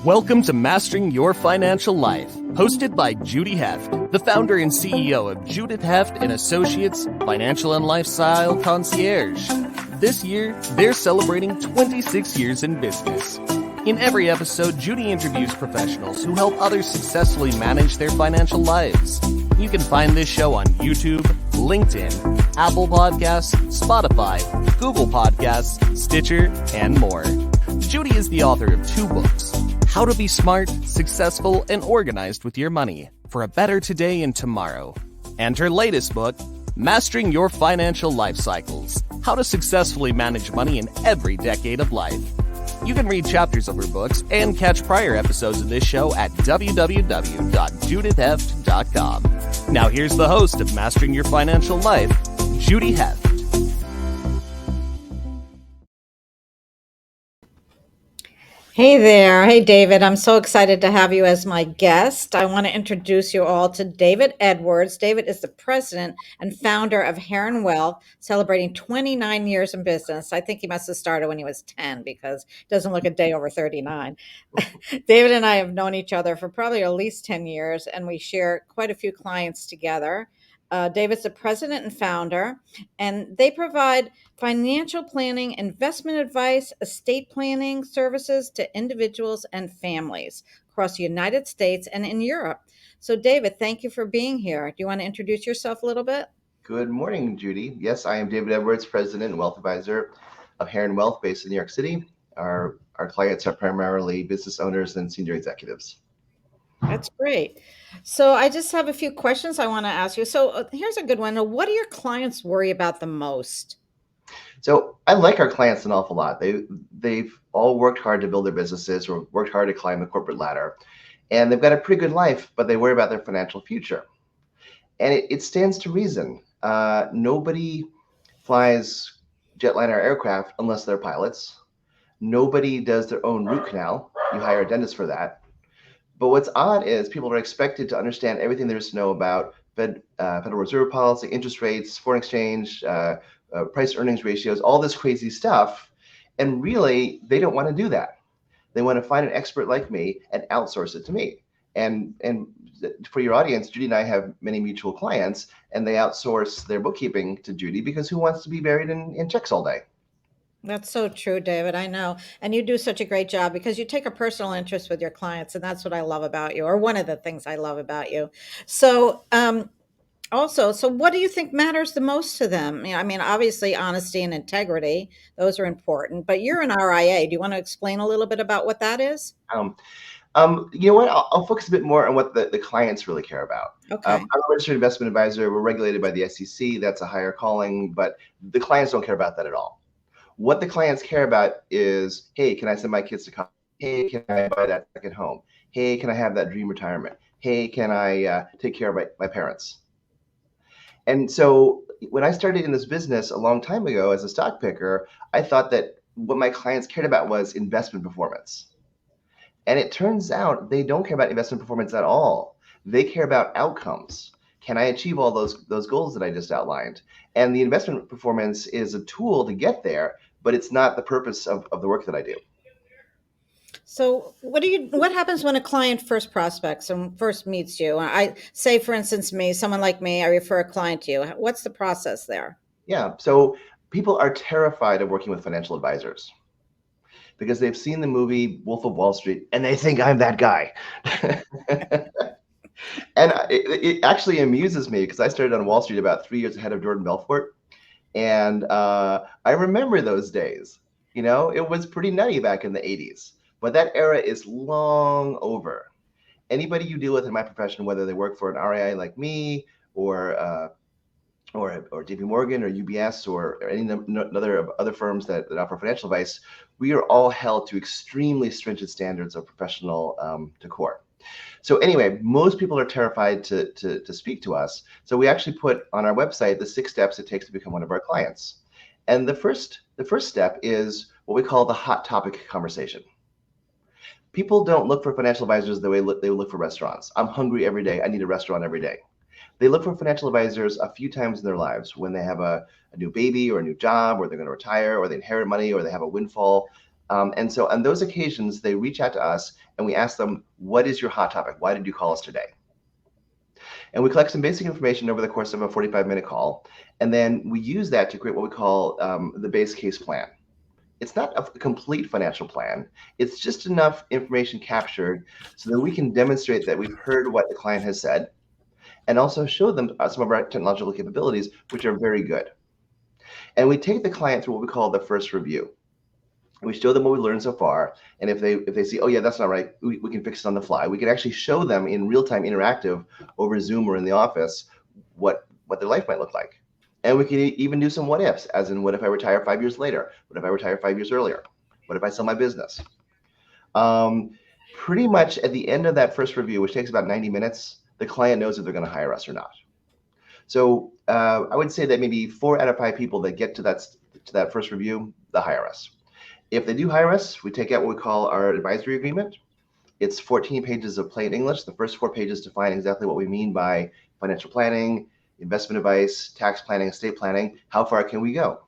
Welcome to Mastering Your Financial Life, hosted by Judy Heft, the founder and CEO of Judith Heft and Associates Financial and Lifestyle Concierge. This year, they're celebrating 26 years in business. In every episode, Judy interviews professionals who help others successfully manage their financial lives. You can find this show on YouTube, LinkedIn, Apple Podcasts, Spotify, Google Podcasts, Stitcher, and more. Judy is the author of 2 books, How to Be Smart, Successful, and Organized with Your Money for a Better Today and Tomorrow, and her latest book, Mastering Your Financial Life Cycles, How to Successfully Manage Money in Every Decade of Life. You can read chapters of her books and catch prior episodes of this show at www.judithheft.com. Now here's the host of Mastering Your Financial Life, Judy Heft. Hey there. Hey, David. I'm so excited to have you as my guest. I want to introduce you all to David Edwards. David is the president and founder of Heron Wealth, celebrating 29 years in business. I think he must have started when he was 10 because he doesn't look a day over 39. David and I have known each other for probably at least 10 years, and we share quite a few clients together. David's the president and founder, and they provide financial planning, investment advice, estate planning services to individuals and families across the United States and in Europe. So, David, thank you for being here. Do you want to introduce yourself a little bit? Good morning, Judy. Yes, I am David Edwards, president and wealth advisor of Heron Wealth based in New York City. Our clients are primarily business owners and senior executives. That's great. So I just have a few questions I want to ask you. So here's a good one. What do your clients worry about the most? So I like our clients an awful lot. They've all worked hard to build their businesses or worked hard to climb the corporate ladder. And they've got a pretty good life, but they worry about their financial future. And it stands to reason. Nobody flies jetliner aircraft unless they're pilots. Nobody does their own root canal. You hire a dentist for that. But what's odd is people are expected to understand everything there is to know about Federal Reserve policy, interest rates, foreign exchange, price earnings ratios, all this crazy stuff. And really, they don't want to do that. They want to find an expert like me and outsource it to me. And for your audience, Judy and I have many mutual clients, and they outsource their bookkeeping to Judy because who wants to be buried in checks all day? That's so true, David. I know. And you do such a great job because you take a personal interest with your clients. And that's what I love about you, or one of the things I love about you. So, so what do you think matters the most to them? I mean, obviously, honesty and integrity, those are important. But you're an RIA. Do you want to explain a little bit about what that is? You know what? I'll focus a bit more on what the clients really care about. Okay. I'm a registered investment advisor. We're regulated by the SEC. That's a higher calling, but the clients don't care about that at all. What the clients care about is, hey, can I send my kids to college? Hey, can I buy that second home? Hey, can I have that dream retirement? Hey, can I take care of my parents? And so when I started in this business a long time ago as a stock picker, I thought that what my clients cared about was investment performance. And it turns out they don't care about investment performance at all. They care about outcomes. Can I achieve all those goals that I just outlined? And the investment performance is a tool to get there, but it's not the purpose of the work that I do. So what happens when a client first prospects and first meets you? I say, for instance, someone like me, I refer a client to you. What's the process there? Yeah. So people are terrified of working with financial advisors because they've seen the movie Wolf of Wall Street and they think I'm that guy. And it actually amuses me because I started on Wall Street about 3 years ahead of Jordan Belfort. And I remember those days. You know, it was pretty nutty back in the 80s. But that era is long over. Anybody you deal with in my profession, whether they work for an RIA like me or JP Morgan or UBS or any other firms that offer financial advice, we are all held to extremely stringent standards of professional decor. So anyway, most people are terrified to speak to us. So we actually put on our website the 6 steps it takes to become one of our clients. And the first step is what we call the hot topic conversation. People don't look for financial advisors the way they look for restaurants. I'm hungry every day. I need a restaurant every day. They look for financial advisors a few times in their lives when they have a new baby or a new job, or they're going to retire, or they inherit money, or they have a windfall. And so on those occasions, they reach out to us and we ask them, what is your hot topic? Why did you call us today? And we collect some basic information over the course of a 45-minute call. And then we use that to create what we call the base case plan. It's not a complete financial plan. It's just enough information captured so that we can demonstrate that we've heard what the client has said and also show them some of our technological capabilities, which are very good. And we take the client through what we call the first review. We show them what we learned so far, and if they see, oh yeah, that's not right, we can fix it on the fly. We can actually show them in real-time interactive over Zoom or in the office what their life might look like. And we can even do some what ifs, as in what if I retire 5 years later? What if I retire 5 years earlier? What if I sell my business? Pretty much at the end of that first review, which takes about 90 minutes, the client knows if they're going to hire us or not. So I would say that maybe 4 out of 5 people that get to that first review, they'll hire us. If they do hire us, we take out what we call our advisory agreement. It's 14 pages of plain English. The first 4 pages define exactly what we mean by financial planning, investment advice, tax planning, estate planning. How far can we go?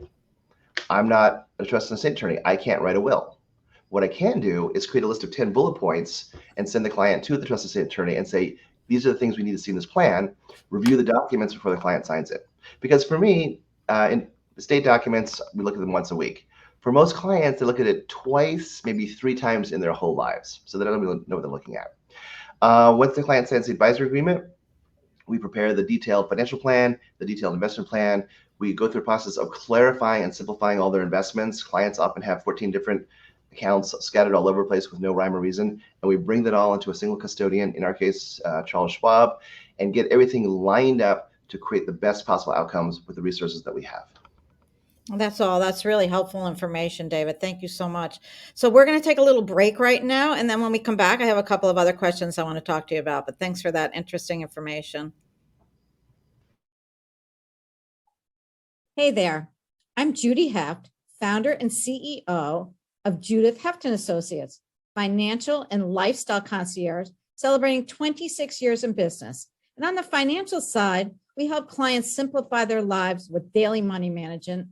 I'm not a trust and estate attorney. I can't write a will. What I can do is create a list of 10 bullet points and send the client to the trust and estate attorney and say, these are the things we need to see in this plan. Review the documents before the client signs it. Because for me, in estate documents, we look at them once a week. For most clients, they look at it twice, maybe 3 times in their whole lives. So they don't really know what they're looking at. Once the client signs the advisory agreement, we prepare the detailed financial plan, the detailed investment plan. We go through a process of clarifying and simplifying all their investments. Clients often have 14 different accounts scattered all over the place with no rhyme or reason. And we bring that all into a single custodian, in our case, Charles Schwab, and get everything lined up to create the best possible outcomes with the resources that we have. That's all. That's really helpful information, David. Thank you so much. So we're going to take a little break right now. And then when we come back, I have a couple of other questions I want to talk to you about. But thanks for that interesting information. Hey there. I'm Judy Heft, founder and CEO of Judith Heft and Associates, Financial and Lifestyle Concierge, celebrating 26 years in business. And on the financial side, we help clients simplify their lives with daily money management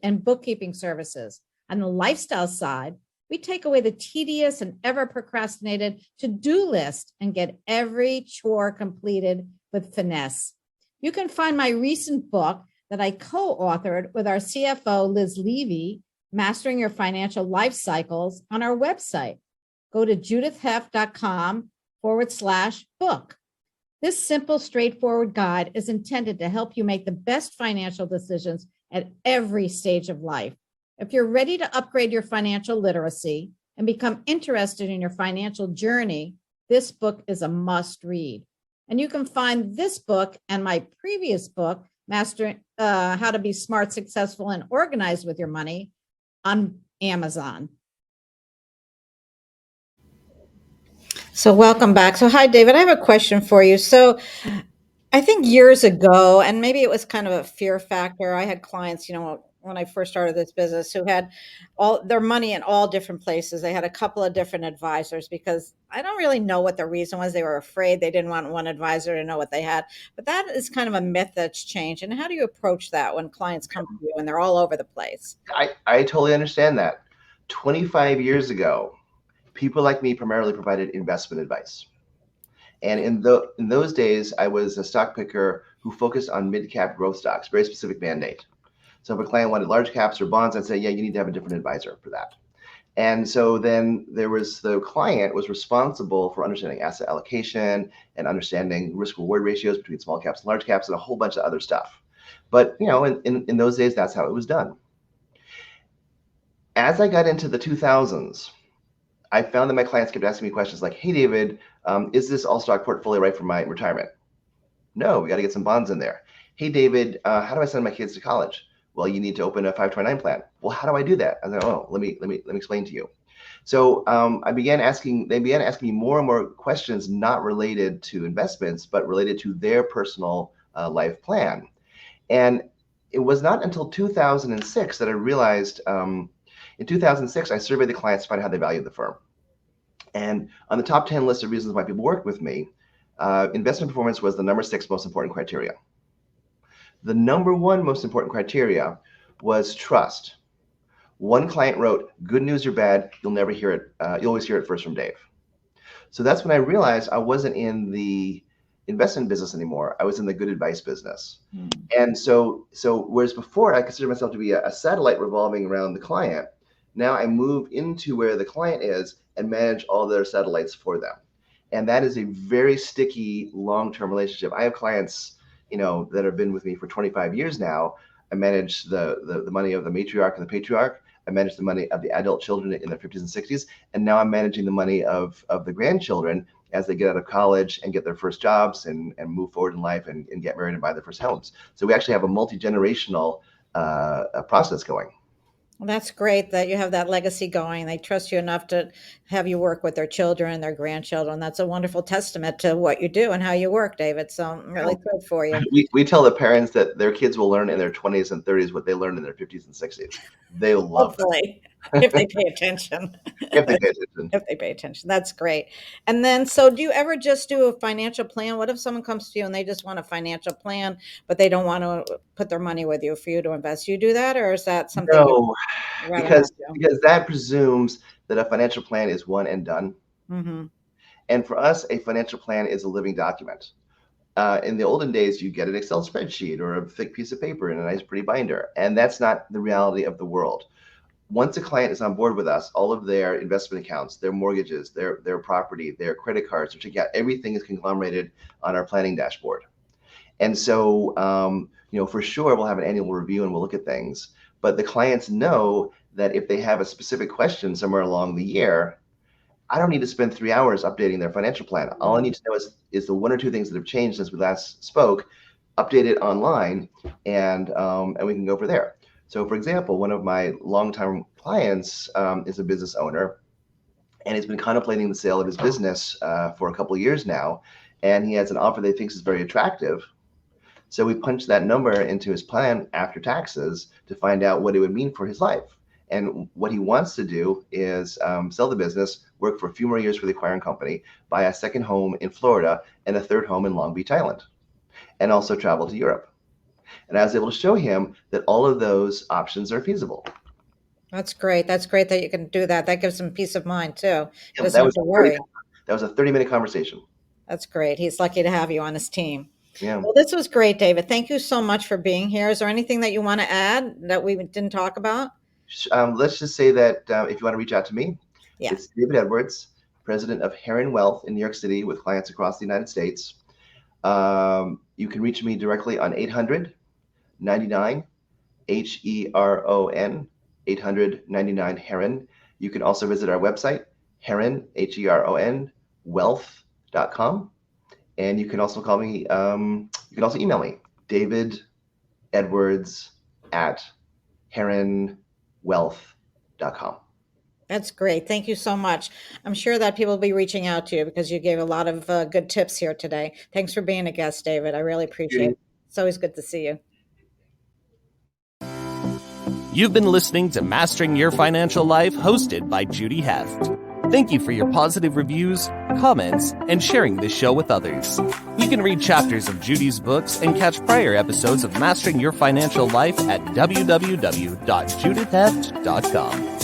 and bookkeeping services. On the lifestyle side, we take away the tedious and ever procrastinated to-do list and get every chore completed with finesse. You can find my recent book that I co-authored with our CFO, Liz Levy, Mastering Your Financial Life Cycles, on our website. Go to judithheft.com/book. This simple, straightforward guide is intended to help you make the best financial decisions at every stage of life. If you're ready to upgrade your financial literacy and become interested in your financial journey, this book is a must read. And you can find this book and my previous book, Mastering How to Be Smart, Successful, and Organized with Your Money, on Amazon. So welcome back. So hi, David. I have a question for you. So I think years ago, and maybe it was kind of a fear factor, I had clients, when I first started this business, who had all their money in all different places. They had a couple of different advisors because I don't really know what the reason was. They were afraid. They didn't want one advisor to know what they had. But that is kind of a myth that's changed. And how do you approach that when clients come to you and they're all over the place? I totally understand that. 25 years ago, people like me primarily provided investment advice. And in those days, I was a stock picker who focused on mid-cap growth stocks, very specific mandate. So if a client wanted large caps or bonds, I'd say, yeah, you need to have a different advisor for that. And so then the client was responsible for understanding asset allocation and understanding risk-reward ratios between small caps and large caps and a whole bunch of other stuff. But in those days, that's how it was done. As I got into the 2000s, I found that my clients kept asking me questions like, hey, David, is this all stock portfolio right for my retirement? No, we got to get some bonds in there. Hey, David, how do I send my kids to college? Well, you need to open a 529 plan. Well, how do I do that? I was like, oh, let me explain to you. So they began asking me more and more questions not related to investments, but related to their personal life plan. And it was not until 2006 that I realized, in 2006, I surveyed the clients to find out how they valued the firm. And on the top 10 list of reasons why people worked with me, investment performance was the number 6 most important criteria. The number 1 most important criteria was trust. One client wrote, "Good news or bad, you'll never hear it. You'll always hear it first from Dave." So that's when I realized I wasn't in the investment business anymore. I was in the good advice business. And so whereas before I considered myself to be a satellite revolving around the client, now I move into where the client is and manage all their satellites for them. And that is a very sticky long-term relationship. I have clients, that have been with me for 25 years now. I manage the money of the matriarch and the patriarch. I manage the money of the adult children in their 50s and 60s. And now I'm managing the money of the grandchildren as they get out of college and get their first jobs and move forward in life and get married and buy their first homes. So we actually have a multi-generational process going. Well, that's great that you have that legacy going. They trust you enough to have you work with their children and their grandchildren. That's a wonderful testament to what you do and how you work, David. So I'm really thrilled for you. We tell the parents that their kids will learn in their 20s and 30s what they learned in their 50s and 60s. They love Hopefully, if they pay attention. If they pay attention. If they pay attention. That's great. And then, so do you ever just do a financial plan? What if someone comes to you and they just want a financial plan, but they don't want to put their money with you for you to invest? You do that, or is that something? No, you'd rather because not do? that presumes that a financial plan is one and done. Mm-hmm. And for us, a financial plan is a living document. In the olden days, you get an Excel spreadsheet or a thick piece of paper in a nice pretty binder. And that's not the reality of the world. Once a client is on board with us, all of their investment accounts, their mortgages, their property, their credit cards, their checking out, everything is conglomerated on our planning dashboard. And so, for sure, we'll have an annual review and we'll look at things. But the clients know that if they have a specific question somewhere along the year, I don't need to spend 3 hours updating their financial plan. All I need to know is the one or two things that have changed since we last spoke, update it online, and we can go from there. So, for example, one of my longtime clients is a business owner, and he's been contemplating the sale of his business for a couple of years now, and he has an offer that he thinks is very attractive. So we punched that number into his plan after taxes to find out what it would mean for his life. And what he wants to do is sell the business, work for a few more years for the acquiring company, buy a second home in Florida and a third home in Long Beach Island, and also travel to Europe. And I was able to show him that all of those options are feasible. That's great. That's great that you can do that. That gives him peace of mind too. He doesn't That have was to worry. that was a 30-minute conversation. That's great. He's lucky to have you on his team. Yeah. Well, this was great, David. Thank you so much for being here. Is there anything that you want to add that we didn't talk about? Let's just say that if you want to reach out to me, Yeah. It's David Edwards, president of Heron Wealth in New York City with clients across the United States. You can reach me directly on 800-99 HERON, 800-99 Heron. You can also visit our website, Heron, HERON, wealth.com. And you can also call me, you can also email me, David Edwards at heronwealth.com. That's great. Thank you so much. I'm sure that people will be reaching out to you because you gave a lot of good tips here today. Thanks for being a guest, David. I really appreciate it. It's always good to see you. You've been listening to Mastering Your Financial Life, hosted by Judy Heft. Thank you for your positive reviews, comments, and sharing this show with others. You can read chapters of Judy's books and catch prior episodes of Mastering Your Financial Life at www.judithheft.com.